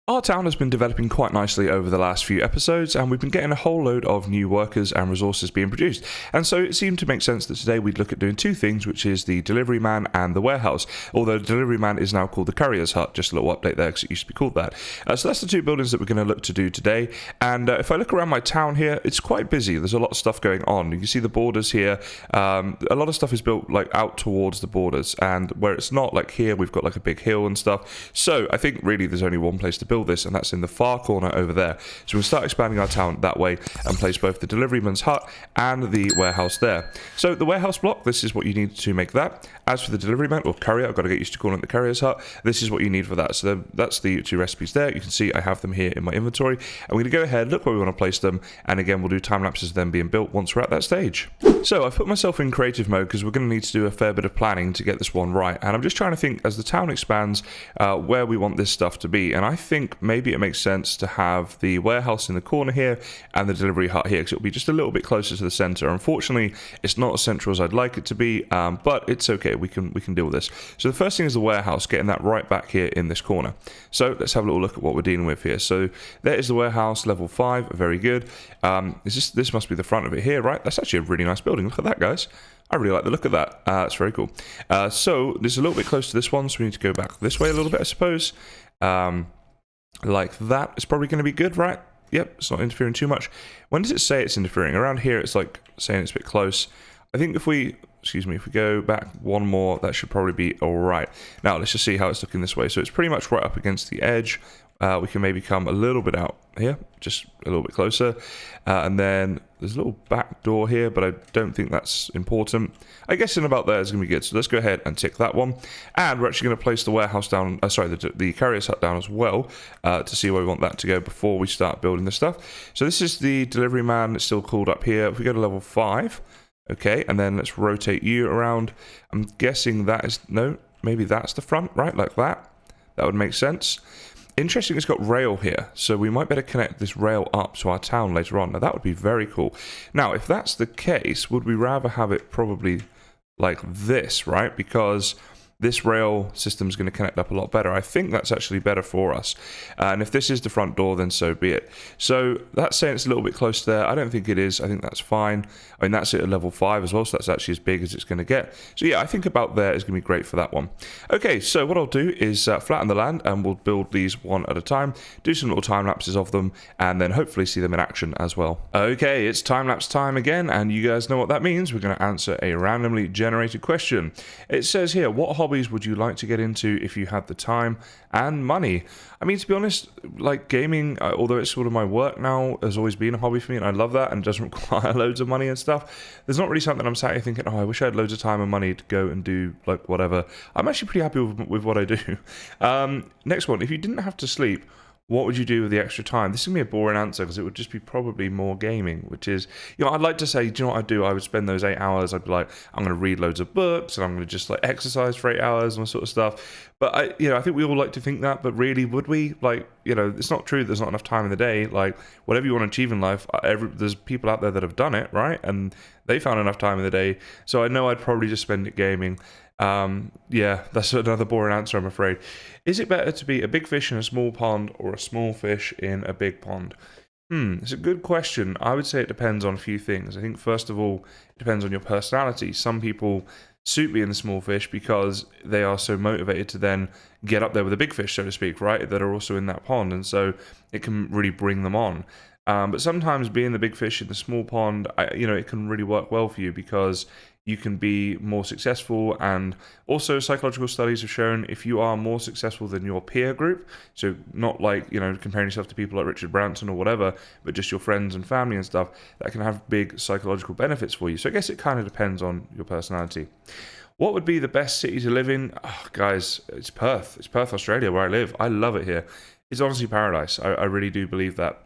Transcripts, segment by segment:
Our town has been developing quite nicely over the last few episodes, and we've been getting a whole load of new workers and resources being produced. And so it seemed to make sense that today we'd look at doing two things, which is the delivery man and the warehouse. Although the delivery man is now called the Courier's Hut, just a little update there because it used to be called that. So that's the two buildings that we're going to look to do today. And if I look around my town here, it's quite busy. There's a lot of stuff going on. You can see the borders here. A lot of stuff is built like out towards the borders, and where it's not, like here, we've got like a big hill and stuff. So I think really there's only one place to build this, and that's in the far corner over there. So we'll start expanding our town that way and place both the deliveryman's hut and the warehouse there. So the warehouse block, this is what you need to make that. As for the deliveryman or courier, I've got to get used to calling it the courier's hut. This is what you need for that. So that's the two recipes there. You can see I have them here in my inventory. I'm going to go ahead, look where we want to place them, and again we'll do time lapses of them being built once we're at that stage. So I've put myself in creative mode because we're going to need to do a fair bit of planning to get this one right, and I'm just trying to think as the town expands where we want this stuff to be. And I think maybe it makes sense to have the warehouse in the corner here and the delivery hut here, because it'll be just a little bit closer to the center. Unfortunately, it's not as central as I'd like it to be, but it's okay. We can deal with this. So the first thing is the warehouse, getting that right back here in this corner. So let's have a little look at what we're dealing with here. So there is the warehouse, level 5, very good. This must be the front of it here, right? That's actually a really nice building. Look at that, guys. I really like the look of that. It's very cool. So this is a little bit close to this one, so we need to go back this way a little bit, I suppose. Like that. It's probably going to be good, right? Yep, it's not interfering too much. When does it say it's interfering? Around here, it's like saying it's a bit close. I think if we go back one more, that should probably be all right. Now, let's just see how it's looking this way. So it's pretty much right up against the edge. We can maybe come a little bit out here, just a little bit closer. And then there's a little back door here, but I don't think that's important. I guess in about there is going to be good. So let's go ahead and tick that one. And we're actually going to place the warehouse down, the courier's hut down as well, to see where we want that to go before we start building this stuff. So this is the delivery man. It's still called up here. If we go to level 5, okay, and then let's rotate you around. I'm guessing that is, no, maybe that's the front, right? Like that. That would make sense. Interesting, it's got rail here, so we might better connect this rail up to our town later on. Now, that would be very cool. Now, if that's the case, would we rather have it probably like this, right? Because this rail system is going to connect up a lot better. I think that's actually better for us. And if this is the front door, then so be it. So that's saying it's a little bit close there. I don't think it is. I think that's fine. I mean, that's it at level 5 as well, so that's actually as big as it's going to get. So yeah, I think about there is going to be great for that one. Okay, so what I'll do is flatten the land, and we'll build these one at a time, do some little time lapses of them, and then hopefully see them in action as well. Okay, it's time lapse time again, and you guys know what that means. We're going to answer a randomly generated question. It says here, what hobbies would you like to get into if you had the time and money? I mean, to be honest, like gaming, although it's sort of my work now, has always been a hobby for me, and I love that, and doesn't require loads of money and stuff. There's not really something I'm sat here thinking, oh, I wish I had loads of time and money to go and do like whatever. I'm actually pretty happy with what I do. Next one, if you didn't have to sleep, what would you do with the extra time? This is going to be a boring answer because it would just be probably more gaming, which is, I'd like to say, do you know what I'd do? I would spend those 8 hours, I'd be like, I'm going to read loads of books, and I'm going to just like exercise for 8 hours and all sort of stuff. But I think we all like to think that, but really, would we? Like, it's not true. There's not enough time in the day. Like, whatever you want to achieve in life, there's people out there that have done it, right? And they found enough time in the day. So I know I'd probably just spend it gaming. Yeah, that's another boring answer, I'm afraid. Is it better to be a big fish in a small pond or a small fish in a big pond? It's a good question. I would say it depends on a few things. I think first of all, it depends on your personality. Some people suit being the small fish because they are so motivated to then get up there with a big fish, so to speak, right? That are also in that pond, and so it can really bring them on. But sometimes being the big fish in the small pond, it can really work well for you because you can be more successful. And also psychological studies have shown if you are more successful than your peer group, so not like, comparing yourself to people like Richard Branson or whatever, but just your friends and family and stuff, that can have big psychological benefits for you. So I guess it kind of depends on your personality. What would be the best city to live in? Oh, guys, it's Perth. It's Perth, Australia, where I live. I love it here. It's honestly paradise. I really do believe that.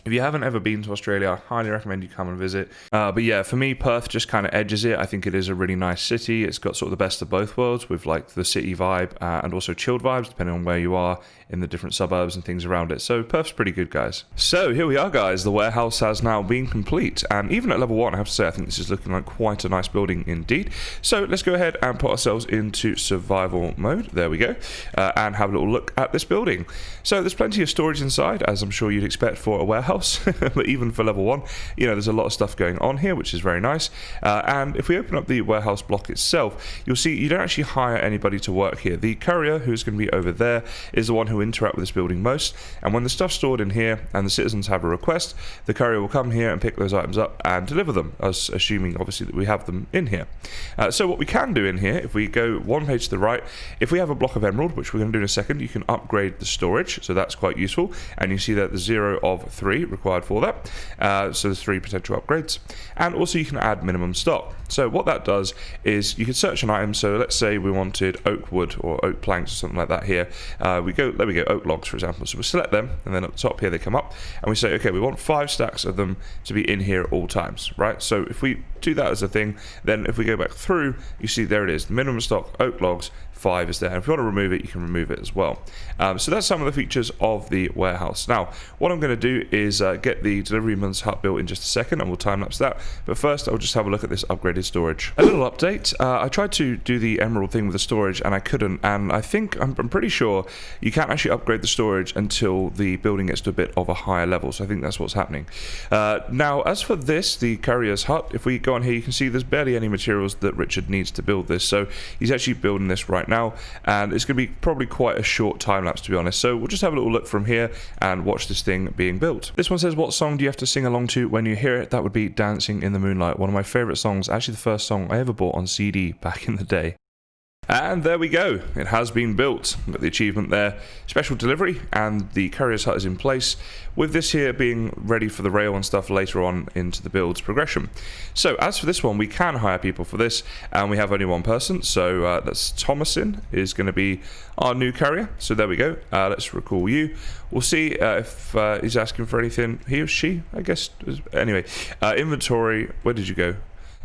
If you haven't ever been to Australia, I highly recommend you come and visit. But yeah, for me, Perth just kind of edges it. I think it is a really nice city. It's got sort of the best of both worlds with like the city vibe and also chilled vibes, depending on where you are in the different suburbs and things around it. So Perth's pretty good, guys. So here we are, guys. The warehouse has now been complete. And even at level 1, I have to say, I think this is looking like quite a nice building indeed. So let's go ahead and put ourselves into survival mode. There we go. And have a little look at this building. So there's plenty of storage inside, as I'm sure you'd expect for a warehouse. But even for level 1, you know, there's a lot of stuff going on here, which is very nice. And if we open up the warehouse block itself, you'll see you don't actually hire anybody to work here. The courier, who's going to be over there, is the one who interact with this building most. And when the stuff's stored in here and the citizens have a request, the courier will come here and pick those items up and deliver them, as assuming obviously that we have them in here. So what we can do in here, if we go one page to the right, if we have a block of emerald, which we're going to do in a second, you can upgrade the storage. So that's quite useful. And you see that the 0 of 3 required for that. So there's 3 potential upgrades. And also you can add minimum stock. So what that does is you can search an item. So let's say we wanted oak wood or oak planks or something like that here. There we go, oak logs, for example. So we'll select them, and then at the top here they come up, and we say, okay, we want 5 stacks of them to be in here at all times, right? So if we do that as a thing, then if we go back through, you see there it is, minimum stock, oak logs, 5 is there. And if you want to remove it, you can remove it as well. So that's some of the features of the warehouse. Now, what I'm going to do is get the deliveryman's hut built in just a second, and we'll time-lapse that. But first, I'll just have a look at this upgraded storage. A little update. I tried to do the emerald thing with the storage, and I couldn't. And I think, I'm pretty sure, you can't actually upgrade the storage until the building gets to a bit of a higher level. So I think that's what's happening. Now, as for this, the courier's hut, if we go on here, you can see there's barely any materials that Richard needs to build this. So he's actually building this right now, and it's going to be probably quite a short time lapse, to be honest. So we'll just have a little look from here and watch this thing being built. This one says, what song do you have to sing along to when you hear it? That would be Dancing in the Moonlight, one of my favorite songs, actually the first song I ever bought on CD back in the day. And there we go, it has been built. Got the achievement there, special delivery, and the courier's hut is in place, with this here being ready for the rail and stuff later on into the build's progression. So as for this one, we can hire people for this, and we have only one person, so that's Thomasin is going to be our new courier. So there we go, let's recall you. We'll see if he's asking for anything, he or she, I guess. Anyway, inventory, where did you go?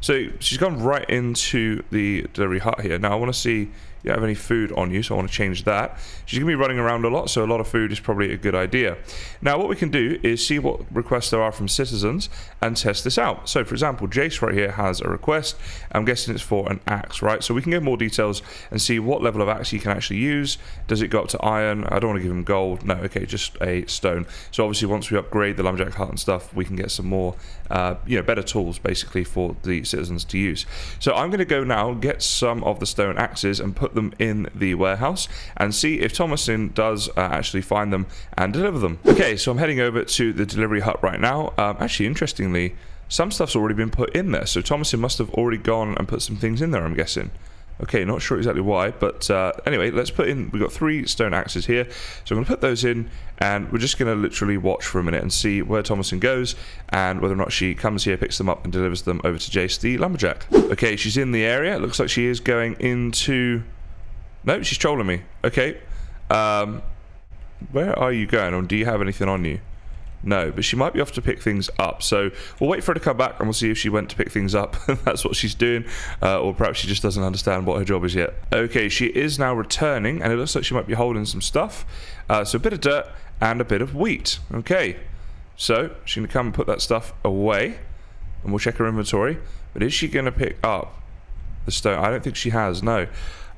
So she's gone right into the delivery hut here. Now I want to see if you have any food on you, so I want to change that. She's going to be running around a lot, so a lot of food is probably a good idea. Now what we can do is see what requests there are from citizens and test this out. So for example, Jace right here has a request. I'm guessing it's for an axe, right? So we can get more details and see what level of axe he can actually use. Does it go up to iron? I don't want to give him gold. No, okay, just a stone. So obviously once we upgrade the lumberjack hut and stuff, we can get some more, better tools basically for the citizens to use. So I'm going to go now, get some of the stone axes and put them in the warehouse and see if Thomasin does actually find them and deliver them. Okay, so I'm heading over to the delivery hut right now. Actually, interestingly, some stuff's already been put in there, so Thomasin must have already gone and put some things in there, I'm guessing. Okay, not sure exactly why, but anyway, let's put in, we've got 3 stone axes here, so I'm going to put those in, and we're just going to literally watch for a minute and see where Thomasin goes, and whether or not she comes here, picks them up, and delivers them over to Jace the lumberjack. Okay, she's in the area, it looks like she is going into... No, she's trolling me. Okay, where are you going, or do you have anything on you? No, but she might be off to pick things up, so we'll wait for her to come back and we'll see if she went to pick things up and that's what she's doing, or perhaps she just doesn't understand what her job is yet. Okay, she is now returning, and it looks like she might be holding some stuff, so a bit of dirt and a bit of wheat. Okay, so she's going to come and put that stuff away, and we'll check her inventory, but is she going to pick up the stone? I don't think she has, no.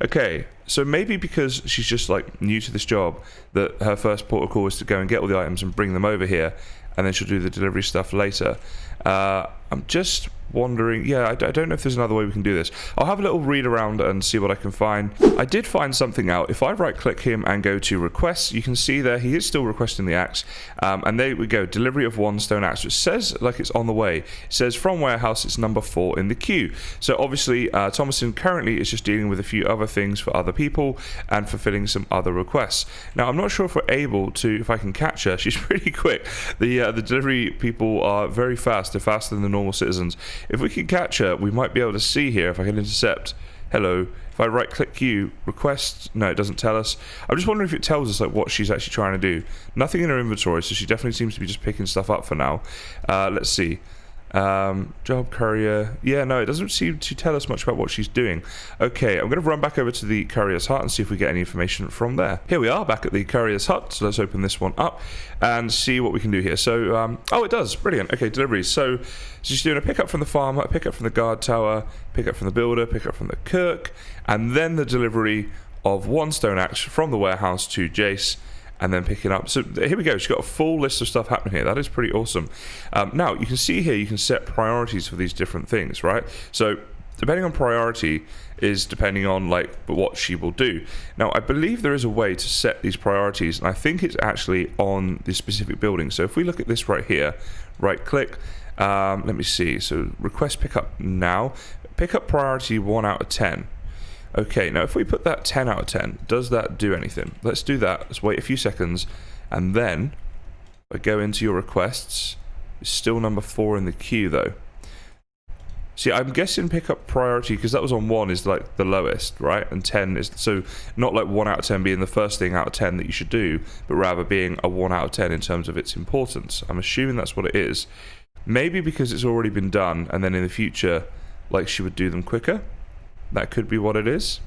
Okay, so maybe because she's just like new to this job, that her first port of call is to go and get all the items and bring them over here, and then she'll do the delivery stuff later. I'm just wondering, yeah, I don't know if there's another way we can do this. I'll have a little read around and see what I can find. I did find something out. If I right click him and go to requests, you can see there he is still requesting the axe, and there we go, delivery of 1 stone axe, which says like it's on the way. It says from warehouse, it's number 4 in the queue. So obviously Thomasin currently is just dealing with a few other things for other people and fulfilling some other requests. Now I'm not sure if we're able to, if I can catch her. She's pretty quick. The delivery people are very fast. They're faster than the normal citizens. If we can catch her, we might be able to see here if I can intercept. Hello. If I right click queue, request, no, it doesn't tell us. I'm just wondering if it tells us like what she's actually trying to do. Nothing in her inventory, so she definitely seems to be just picking stuff up for now. Let's see. Job courier. Yeah, no, it doesn't seem to tell us much about what she's doing. Okay, I'm going to run back over to the courier's hut and see if we get any information from there. Here we are back at the courier's hut, so let's open this one up and see what we can do here. So, oh, it does. Brilliant. Okay, deliveries. So she's doing a pickup from the farmer, a pickup from the guard tower, pickup from the builder, pickup from the cook, and then the delivery of 1 stone axe from the warehouse to Jace, and then picking up. So here we go. She's got a full list of stuff happening here. That is pretty awesome. Now, you can see here, you can set priorities for these different things, right? So depending on priority is depending on like what she will do. Now, I believe there is a way to set these priorities, and I think it's actually on the specific building. So if we look at this right here, right click, let me see. So request pickup now. Pickup priority 1 out of 10. Okay, now if we put that 10 out of 10, does that do anything? Let's do that. Let's wait a few seconds, and then I go into your requests. It's still number 4 in the queue, though. See, I'm guessing pickup priority, because that was on 1, is like the lowest, right? And 10 is, so not like 1 out of 10 being the first thing out of 10 that you should do, but rather being a 1 out of 10 in terms of its importance. I'm assuming that's what it is. Maybe because it's already been done, and then in the future, like she would do them quicker. That could be what it is.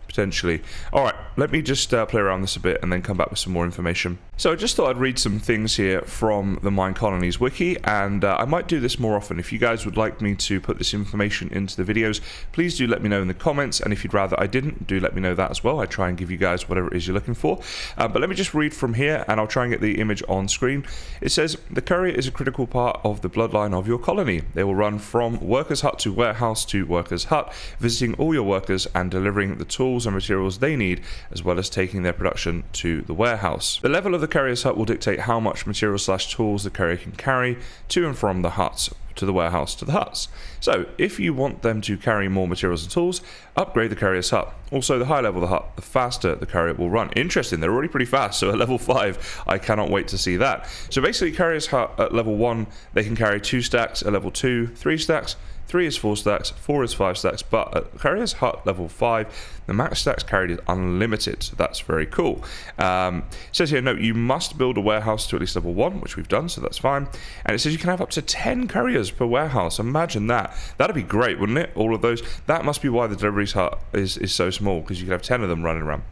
Potentially. Alright, let me just play around this a bit and then come back with some more information. So I just thought I'd read some things here from the Minecolonies wiki, and I might do this more often. If you guys would like me to put this information into the videos, please do let me know in the comments, and if you'd rather I didn't, do let me know that as well. I try and give you guys whatever it is you're looking for. But let me just read from here, and I'll try and get the image on screen. It says, the courier is a critical part of the bloodline of your colony. They will run from workers' hut to warehouse to workers' hut, visiting all your workers and delivering the tools and materials they need, as well as taking their production to the warehouse. The level of the courier's hut will dictate how much material/tools the courier can carry to and from the huts, to the warehouse, to the huts. So if you want them to carry more materials and tools, upgrade the courier's hut. Also, the higher level the hut, the faster the courier will run. Interesting, they're already pretty fast, so at level 5, I cannot wait to see that. So basically, courier's hut at level 1, they can carry 2 stacks, at level 2, 3 stacks, 3 is 4 stacks, 4 is 5 stacks, but at courier's hut level 5, the max stacks carried is unlimited, so that's very cool. It says here, note, you must build a warehouse to at least level 1, which we've done, so that's fine. And it says you can have up to 10 couriers per warehouse. Imagine that. That'd be great, wouldn't it? All of those. That must be why the deliveries hut is so small, because you could have 10 of them running around.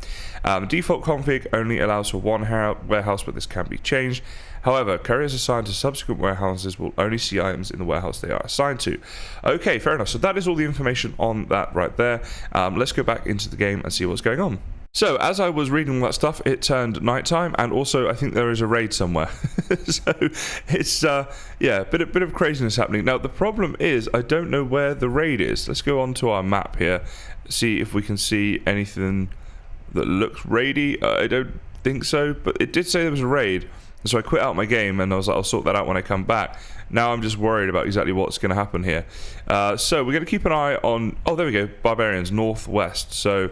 Default config only allows for 1 warehouse, but this can be changed. However, couriers assigned to subsequent warehouses will only see items in the warehouse they are assigned to. Okay, fair enough. So that is all the information on that right there. Let's go back into the game and see what's going on. So, as I was reading all that stuff, it turned nighttime, and also I think there is a raid somewhere. So, it's, yeah, bit of craziness happening. Now, the problem is, I don't know where the raid is. Let's go on to our map here, see if we can see anything that looks raidy. I don't think so, but it did say there was a raid. So I quit out my game, and I was like, I'll sort that out when I come back. Now I'm just worried about exactly what's going to happen here. So we're going to keep an eye on... Oh, there we go. Barbarians, northwest. So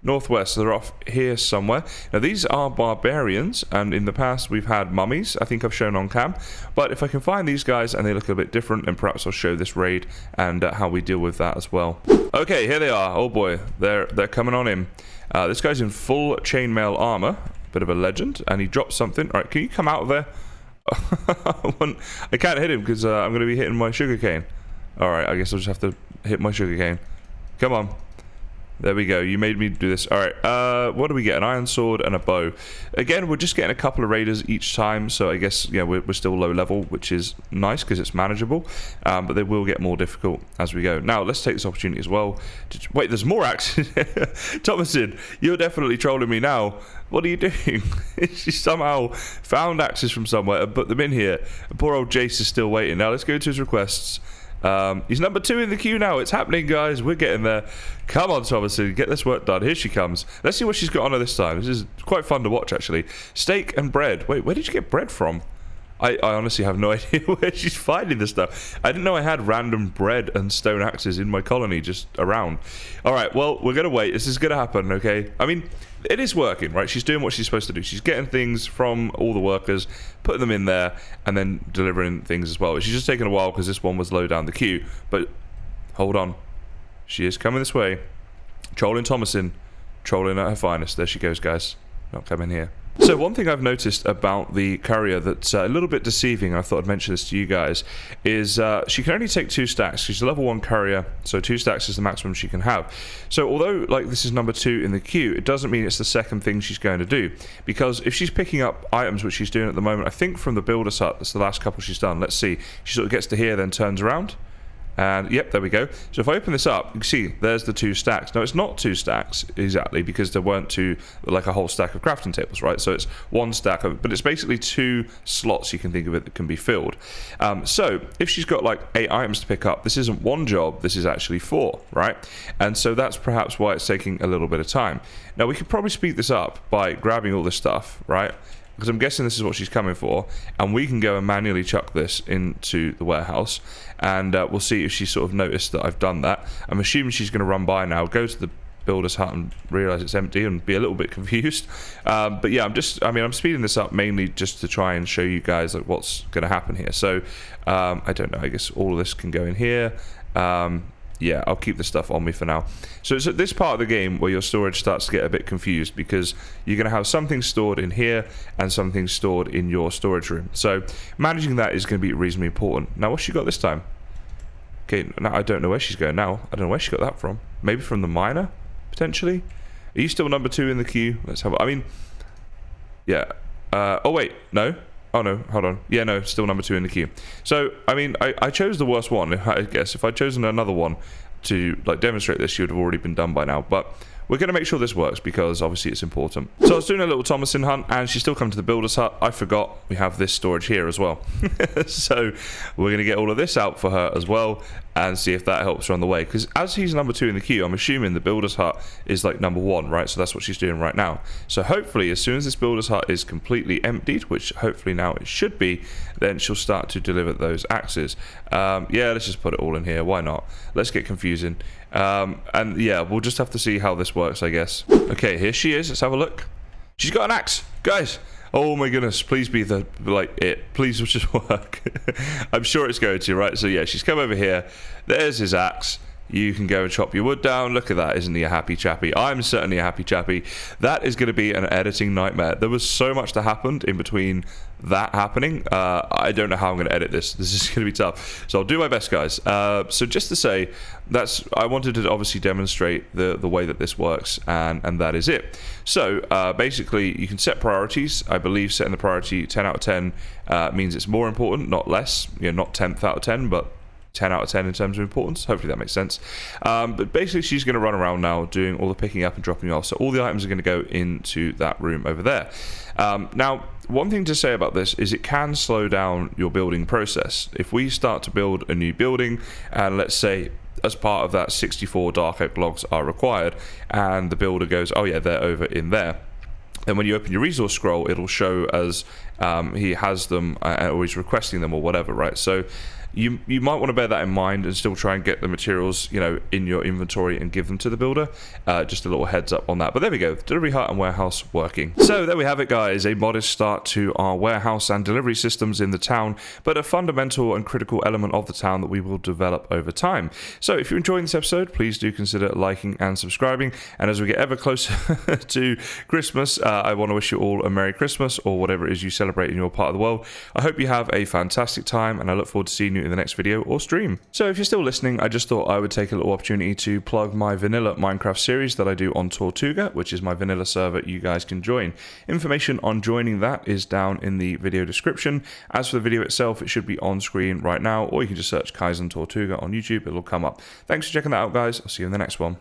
northwest, so they're off here somewhere. Now these are barbarians, and in the past we've had mummies. I think I've shown on cam. But if I can find these guys and they look a bit different, then perhaps I'll show this raid and how we deal with that as well. Okay, here they are. Oh boy, they're coming on in. This guy's in full chainmail armor. Bit of a legend, and he dropped something. All right, can you come out of there? I can't hit him because I'm going to be hitting my sugarcane. All right, I guess I'll just have to hit my sugarcane. Come on. There we go. You made me do this. All right. What do we get? An iron sword and a bow. Again, we're just getting a couple of raiders each time, so I guess we're still low level, which is nice because it's manageable. But they will get more difficult as we go. Now, let's take this opportunity as well. Wait, there's more axes. Thomason, you're definitely trolling me now. What are you doing? She somehow found axes from somewhere and put them in here. And poor old Jace is still waiting. Now, let's go to his requests. He's number 2 in the queue now. It's happening, guys. We're getting there. Come on, Thomason, get this work done. Here she comes. Let's see what she's got on her this time. This is quite fun to watch, actually. Steak and bread. Wait, where did you get bread from? I honestly have no idea where she's finding this stuff. I didn't know I had random bread and stone axes in my colony just around. All right, well, we're going to wait. This is going to happen, okay? I mean, it is working, right? She's doing what she's supposed to do. She's getting things from all the workers, putting them in there, and then delivering things as well. She's just taking a while because this one was low down the queue. But hold on. She is coming this way. Trolling Thomasin. Trolling at her finest. There she goes, guys. Not coming here. So one thing I've noticed about the Courier that's a little bit deceiving, I thought I'd mention this to you guys, is she can only take 2 stacks. She's a level 1 Courier, so 2 stacks is the maximum she can have. So although like this is number 2 in the queue, it doesn't mean it's the second thing she's going to do. Because if she's picking up items, which she's doing at the moment, I think from the Builder's Hut, that's the last couple she's done. Let's see. She sort of gets to here, then turns around. And yep, there we go. So if I open this up, you can see there's the 2 stacks. Now it's not 2 stacks exactly, because there weren't like a whole stack of crafting tables, right? So it's 1 stack of, but it's basically 2 slots, you can think of it, that can be filled. So if she's got like 8 items to pick up, this isn't 1 job, this is actually 4, right? And so that's perhaps why it's taking a little bit of time. Now we could probably speed this up by grabbing all this stuff, right? Because I'm guessing this is what she's coming for, and we can go and manually chuck this into the warehouse, and we'll see if she sort of noticed that I've done that. I'm assuming she's going to run by now, go to the Builder's Hut and realise it's empty and be a little bit confused. But yeah, I'm speeding this up mainly just to try and show you guys like what's going to happen here. So I don't know, I guess all of this can go in here. Yeah, I'll keep the stuff on me for now. So it's at this part of the game where your storage starts to get a bit confused, because you're going to have something stored in here and something stored in your storage room. So managing that is going to be reasonably important. Now, what's she got this time? Okay, now I don't know where she's going now. I don't know where she got that from. Maybe from the miner, potentially? Are you still number 2 in the queue? Let's have I mean, yeah. Oh, wait, no. Oh no, hold on. Yeah, no, still number 2 in the queue. So, I mean, I chose the worst one, I guess. If I'd chosen another one to like demonstrate this, she would have already been done by now. But we're going to make sure this works, because obviously it's important. So I was doing a little Thomasin hunt, and she's still come to the Builder's Hut. I forgot we have this storage here as well. So we're going to get all of this out for her as well, and see if that helps her on the way. Because as he's number 2 in the queue, I'm assuming the Builder's Hut is like number 1, right? So that's what she's doing right now. So hopefully, as soon as this Builder's Hut is completely emptied, which hopefully now it should be, then she'll start to deliver those axes. Yeah, let's just put it all in here. Why not? Let's get confusing. And yeah, we'll just have to see how this works, I guess. Okay, here she is. Let's have a look. She's got an axe, guys. Oh my goodness, please be please just work. I'm sure it's going to, right? So yeah, she's come over here. There's his axe. You can go and chop your wood down. Look at that. Isn't he a happy chappy? I'm certainly a happy chappy. That is going to be an editing nightmare. There was so much that happened in between that happening. I don't know how I'm going to edit this. This is going to be tough. So I'll do my best, guys. So just to say, I wanted to obviously demonstrate the way that this works, and that is it. So basically, you can set priorities. I believe setting the priority 10 out of 10 means it's more important, not less. You know, not 10th out of 10, but 10 out of 10 in terms of importance. Hopefully that makes sense. But basically she's going to run around now doing all the picking up and dropping off. So all the items are going to go into that room over there. Now, one thing to say about this is it can slow down your building process. If we start to build a new building, and let's say as part of that 64 dark oak logs are required, and the builder goes, oh yeah, they're over in there. Then when you open your resource scroll, it'll show as he has them or he's requesting them or whatever, right? So you might want to bear that in mind and still try and get the materials, you know, in your inventory and give them to the builder. Just a little heads up on that. But there we go, delivery hut and warehouse working. So there we have it, guys, a modest start to our warehouse and delivery systems in the town, but a fundamental and critical element of the town that we will develop over time. So if you're enjoying this episode, please do consider liking and subscribing. And as we get ever closer to Christmas, I want to wish you all a Merry Christmas, or whatever it is you celebrate in your part of the world. I hope you have a fantastic time, and I look forward to seeing you in the next video or stream. So if you're still listening, I just thought I would take a little opportunity to plug my vanilla Minecraft series that I do on Tortuga, which is my vanilla server you guys can join. Information on joining that is down in the video description. As for the video itself, it should be on screen right now, or you can just search Kysen Tortuga on YouTube, it'll come up. Thanks for checking that out, guys. I'll see you in the next one.